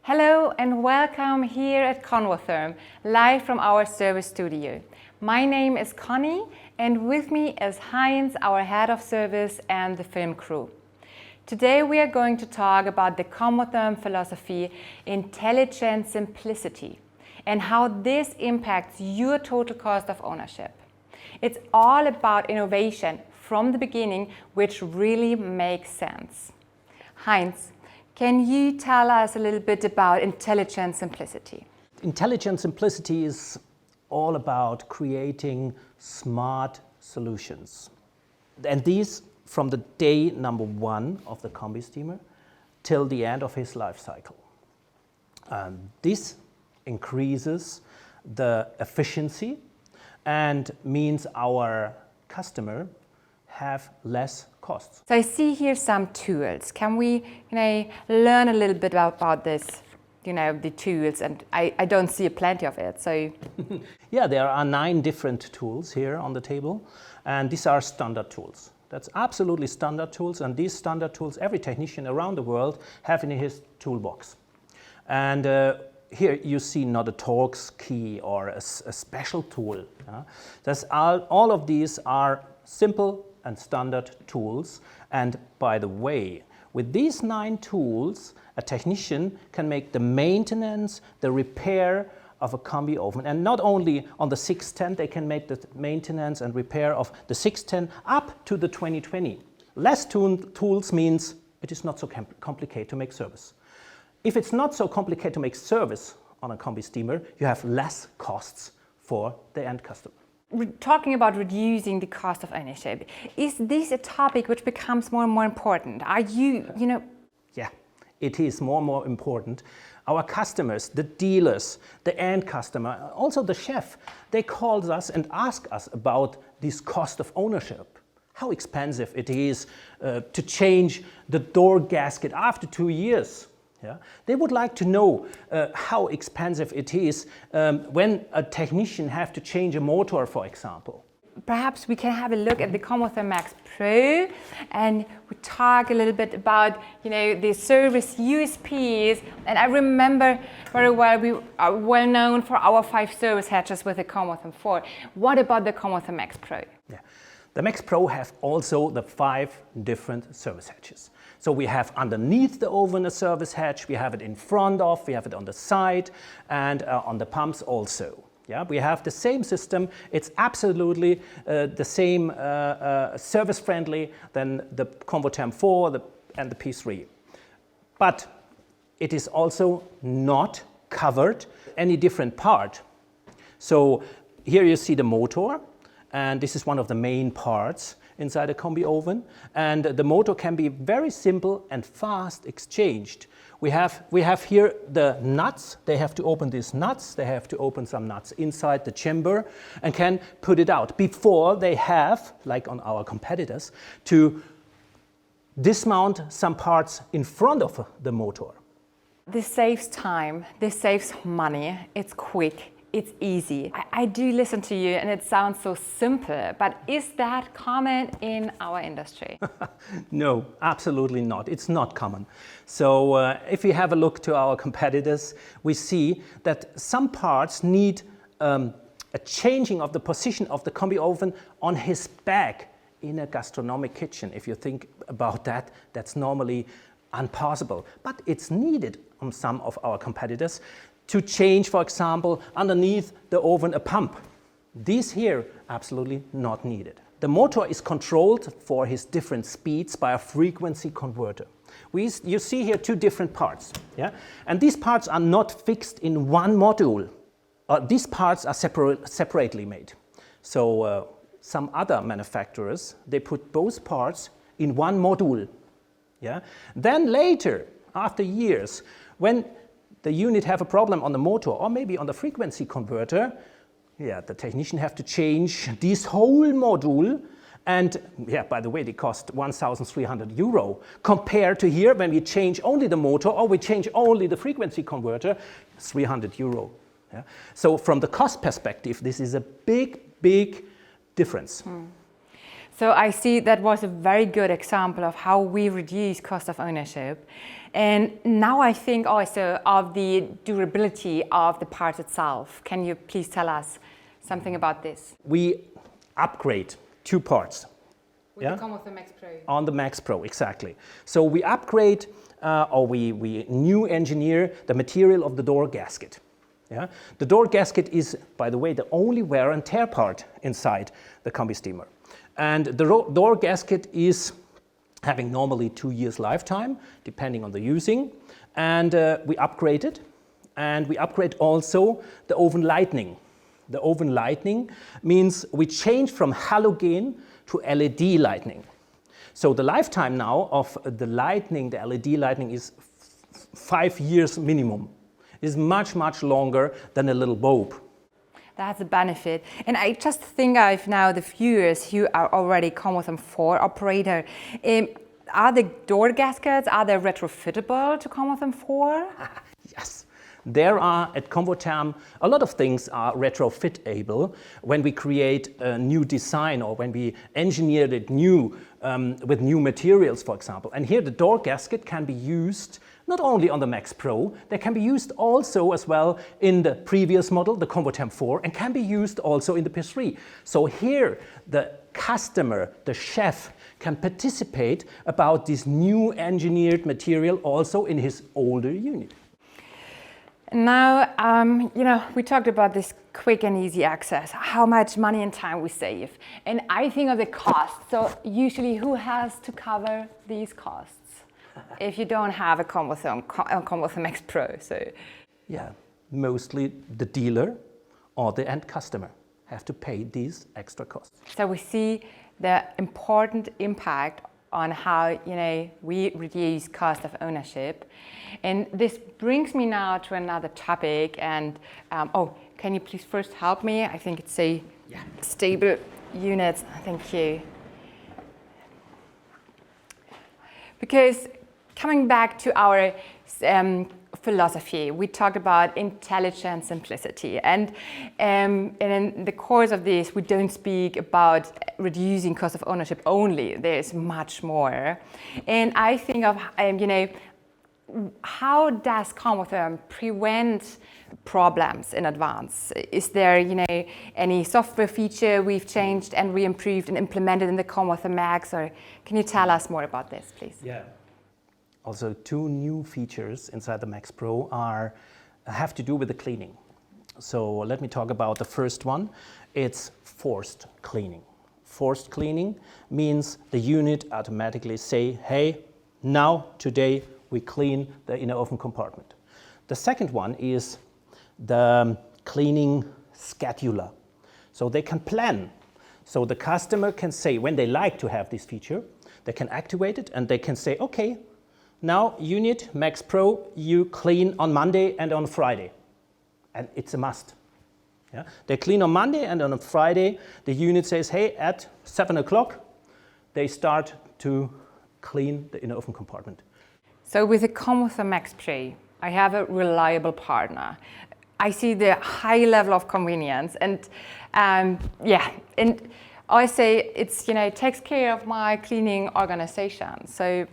Hello and welcome here at Convotherm, live from our service studio. My name is Connie and with me is Heinz, our head of service and the film crew. Today we are going to talk about the Convotherm philosophy, intelligent simplicity, and how this impacts your total cost of ownership. It's all about innovation from the beginning, which really makes sense. Heinz, can you tell us a little bit about intelligent simplicity? Intelligent simplicity is all about creating smart solutions. And these from the day number one of the combi steamer till the end of his life cycle. This increases the efficiency and means our customer have less costs. So I see here some tools. Can we learn a little bit about this, the tools? And I don't see plenty of it. So yeah, there are 9 different tools here on the table, and these are standard tools. That's absolutely standard tools, and these standard tools every technician around the world have in his toolbox. And here you see not a Torx key or a special tool. All of these are simple and standard tools. And by the way, with these 9 tools, a technician can make the maintenance, the repair of a combi oven. And not only on the 610, they can make the maintenance and repair of the 610 up to the 2020. Less tools means it is not so complicated to make service. If it's not so complicated to make service on a combi steamer, you have less costs for the end customer. Talking about reducing the cost of ownership, is this a topic which becomes more and more important? Are you? Yeah, it is more and more important. Our customers, the dealers, the end customer, also the chef, they call us and ask us about this cost of ownership. How expensive it is to change the door gasket after 2 years. Yeah? They would like to know how expensive it is when a technician have to change a motor, for example. Perhaps we can have a look at the Convotherm Max Pro and we talk a little bit about the service USPs. And I remember very well we are well known for our 5 service hatches with the Convotherm 4. What about the Convotherm Max Pro? Yeah. The Max Pro have also the 5 different service hatches. So we have underneath the oven a service hatch, we have it in front of, we have it on the side, and on the pumps also. Yeah, we have the same system. It's absolutely the same service friendly than the Convotherm 4 and the P3. But it is also not covered any different part. So here you see the motor, and this is one of the main parts inside a combi oven, and the motor can be very simple and fast exchanged. We have here the nuts. They have to open these nuts. They have to open some nuts inside the chamber and can put it out before they have, like on our competitors, to dismount some parts in front of the motor. This saves time, this saves money, it's quick. It's easy. I do listen to you and it sounds so simple, but is that common in our industry? No, absolutely not. It's not common. So if we have a look to our competitors, we see that some parts need a changing of the position of the combi oven on his back in a gastronomic kitchen. If you think about that, that's normally impossible, but it's needed on some of our competitors to change, for example, underneath the oven a pump. These here, absolutely not needed. The motor is controlled for his different speeds by a frequency converter. You see here 2 different parts, yeah? And these parts are not fixed in one module. These parts are separately made. So some other manufacturers, they put both parts in one module. Yeah? Then later, after years, when the unit have a problem on the motor or maybe on the frequency converter, yeah, the technician have to change this whole module. And yeah, by the way, they cost 1,300 euro compared to here when we change only the motor or we change only the frequency converter, 300 euro. Yeah? So from the cost perspective, this is a big difference. So I see that was a very good example of how we reduce cost of ownership. And now I think also of the durability of the part itself. Can you please tell us something about this? We upgrade 2 parts. With the Comwotherm Max Pro. On the Max Pro, exactly. So we upgrade or we new engineer the material of the door gasket. Yeah? The door gasket is, by the way, the only wear and tear part inside the combi steamer. And the door gasket is having normally 2 years lifetime, depending on the using. And we upgrade it. And we upgrade also the oven lighting. The oven lighting means we change from halogen to LED lighting. So the lifetime now of the lighting, the LED lighting, is 5 years minimum. Is much, much longer than a little bulb. That's a benefit. And I just think of now the viewers who are already Comwotherm 4 operator. Are the door gaskets, are they retrofittable to Comwotherm 4? Yes. There are, at Comwotherm, a lot of things are retrofitable when we create a new design or when we engineer it new with new materials, for example. And here the door gasket can be used not only on the Max Pro, they can be used also as well in the previous model, the Comwotherm 4, and can be used also in the PS3. So here the customer, the chef, can participate about this new engineered material also in his older unit. Now, we talked about this quick and easy access, how much money and time we save. And I think of the cost. So usually who has to cover these costs if you don't have a Comwotherm Max Pro? So, yeah, mostly the dealer or the end customer have to pay these extra costs. So we see the important impact on how we reduce cost of ownership. And this brings me now to another topic. And can you please first help me? I think it's a stable unit. Thank you. Because coming back to our philosophy, we talked about intelligent simplicity. And in the course of this, we don't speak about reducing cost of ownership only. There's much more. And I think of, how does Comwotherm prevent problems in advance? Is there, any software feature we've changed and re-improved and implemented in the Comwotherm Max? Or can you tell us more about this, please? Yeah. Also, 2 new features inside the Max Pro have to do with the cleaning. So let me talk about the first one. It's forced cleaning. Forced cleaning means the unit automatically say, hey, now, today, we clean the inner oven compartment. The second one is the cleaning scheduler. So they can plan. So the customer can say, when they like to have this feature, they can activate it and they can say, okay, now, unit Max Pro, you clean on Monday and on Friday. And it's a must. Yeah? They clean on Monday and on Friday, the unit says, hey, at 7 o'clock, they start to clean the inner oven compartment. So with the Comwotherm Max Pro, I have a reliable partner. I see the high level of convenience. And and I say it's, takes care of my cleaning organization. So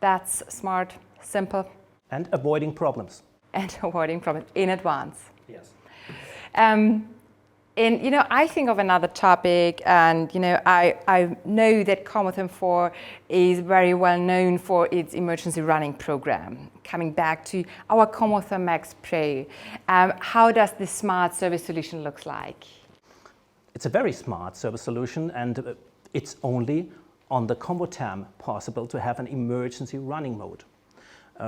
that's smart, simple. And avoiding problems. And avoiding problems in advance. Yes. And I think of another topic, and I know that Comwotherm 4 is very well known for its emergency running program. Coming back to our Comwotherm Max Pro, how does this smart service solution look like? It's a very smart service solution, and it's only on the Comwotherm possible to have an emergency running mode.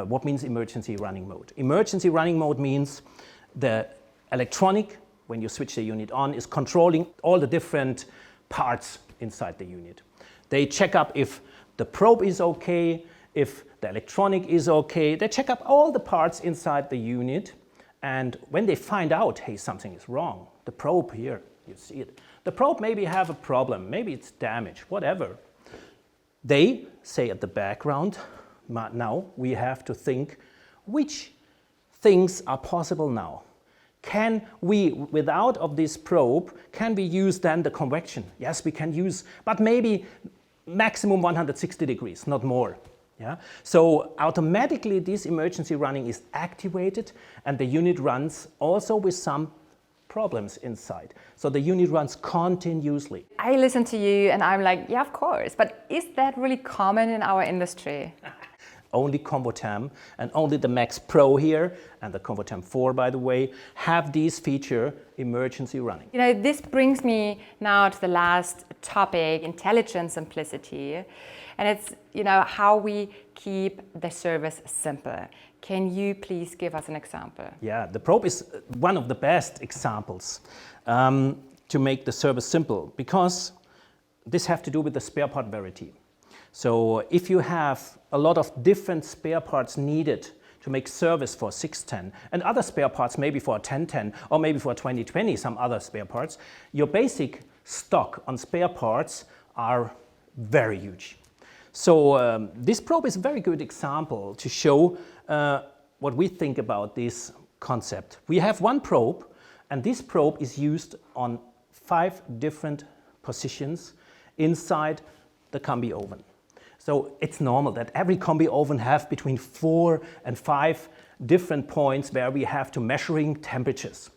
What means emergency running mode? Emergency running mode means the electronic, when you switch the unit on, is controlling all the different parts inside the unit. They check up if the probe is okay, if the electronic is okay. They check up all the parts inside the unit, and when they find out, hey, something is wrong, the probe here, you see it. The probe maybe have a problem, maybe it's damaged, whatever. They say at the background, now we have to think which things are possible now. can we, without of this probe, can we use then the convection? Yes, we can use, but maybe maximum 160 degrees, not more. Yeah? So automatically this emergency running is activated and the unit runs also with some problems inside. So the unit runs continuously. I listen to you and I'm like, yeah, of course. But is that really common in our industry? Only Convotherm and only the Max Pro here and the Convotherm 4, by the way, have these feature emergency running. You know, this brings me now to the last topic, intelligent simplicity. And it's, you know, how we keep the service simple. Can you please give us an example? Yeah, the probe is one of the best examples to make the service simple, because this has to do with the spare part variety. So if you have a lot of different spare parts needed to make service for 610 and other spare parts maybe for 1010 or maybe for 2020, some other spare parts, your basic stock on spare parts are very huge. So this probe is a very good example to show what we think about this concept. We have one probe, and this probe is used on 5 different positions inside the combi oven. So it's normal that every combi oven have between 4 and 5 different points where we have to measuring temperatures.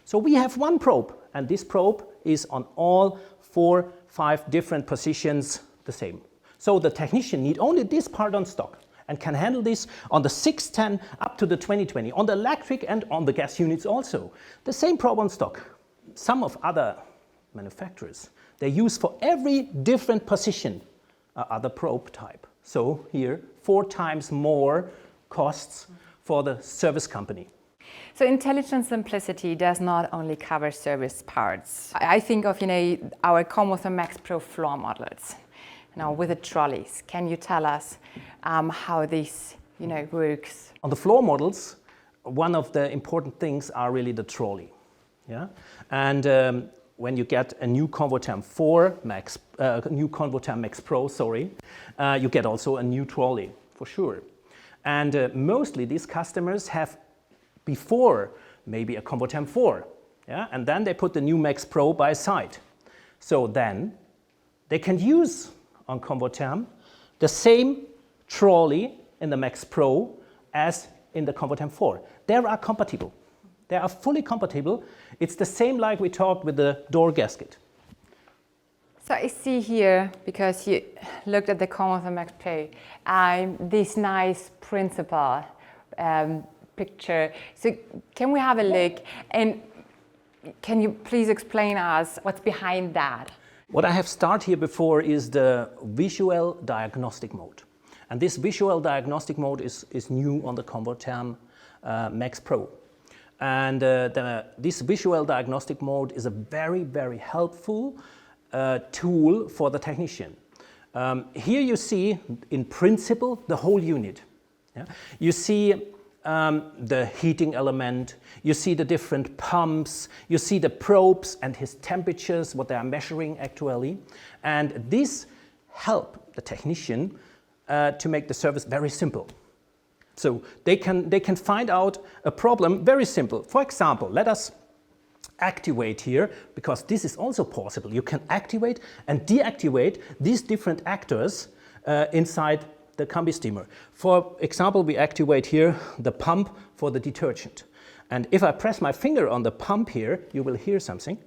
So we have one probe, and this probe is on all 4, 5 different positions the same. So the technician need only this part on stock and can handle this on the 610 up to the 2020, on the electric and on the gas units also. The same probe on stock. Some of other manufacturers, they use for every different position other probe type. So here, 4 times more costs for the service company. So intelligent simplicity does not only cover service parts. I think of, you know, our Convotherm Max Pro floor models. Now with the trolleys, can you tell us how this, you know, works? On the floor models, one of the important things are really the trolley. Yeah, and when you get a new Convotherm 4 Max, new Convotherm Max Pro, sorry, you get also a new trolley for sure. And mostly these customers have before maybe a Convotherm 4, yeah, and then they put the new Max Pro by side. So then they can use on Convotherm the same trolley in the Max Pro as in the Convotherm 4. They are compatible. They are fully compatible. It's the same like we talked with the door gasket. So I see here, because you looked at the Convotherm Max Pro, this nice principal picture. So can we have a look, and can you please explain us what's behind that? What I have started here before is the visual diagnostic mode. And this visual diagnostic mode is new on the Convotherm Max Pro. And this visual diagnostic mode is a very, very helpful tool for the technician. Here you see, in principle, the whole unit. Yeah? You see the heating element, you see the different pumps, you see the probes and his temperatures, what they are measuring actually. And this help the technician to make the service very simple. So they can find out a problem very simple. For example, let us activate here, because this is also possible. You can activate and deactivate these different actors inside the combi steamer. For example, we activate here the pump for the detergent. And if I press my finger on the pump here, you will hear something.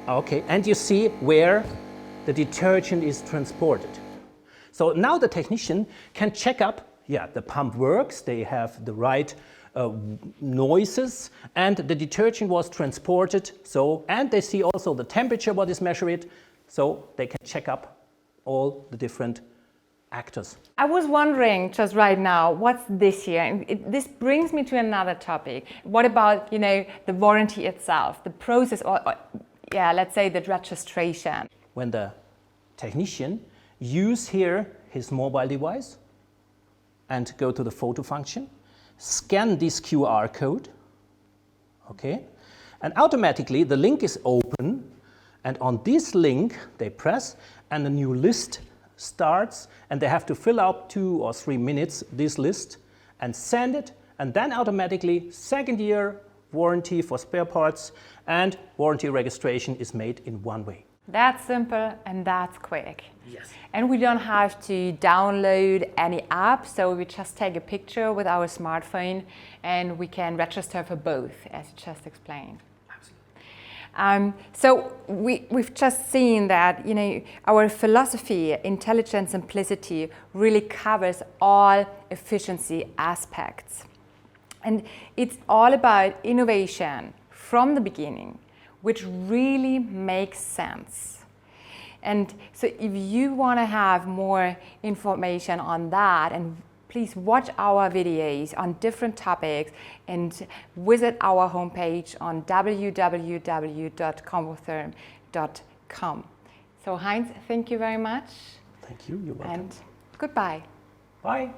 Okay, and you see where the detergent is transported. So now the technician can check up, yeah, the pump works, they have the right noises, and the detergent was transported. So, and they see also the temperature, what is measured, so they can check up all the different actors. I was wondering just right now, what's this here? And this brings me to another topic. What about, you know, the warranty itself, the process, or yeah, let's say the registration? When the technician use here his mobile device and go to the photo function, scan this QR code, okay, and automatically the link is open, and on this link they press and a new list starts, and they have to fill out 2 or 3 minutes this list and send it, and then automatically second year warranty for spare parts, and warranty registration is made in one way. That's simple and that's quick. Yes. And we don't have to download any app, so we just take a picture with our smartphone and we can register for both, as you just explained. So we've just seen that, you know, our philosophy, intelligent simplicity, really covers all efficiency aspects. And it's all about innovation from the beginning, which really makes sense. And so if you want to have more information on that, and please watch our videos on different topics and visit our homepage on www.convotherm.com. So Heinz, thank you very much. Thank you, you're welcome. And goodbye. Bye.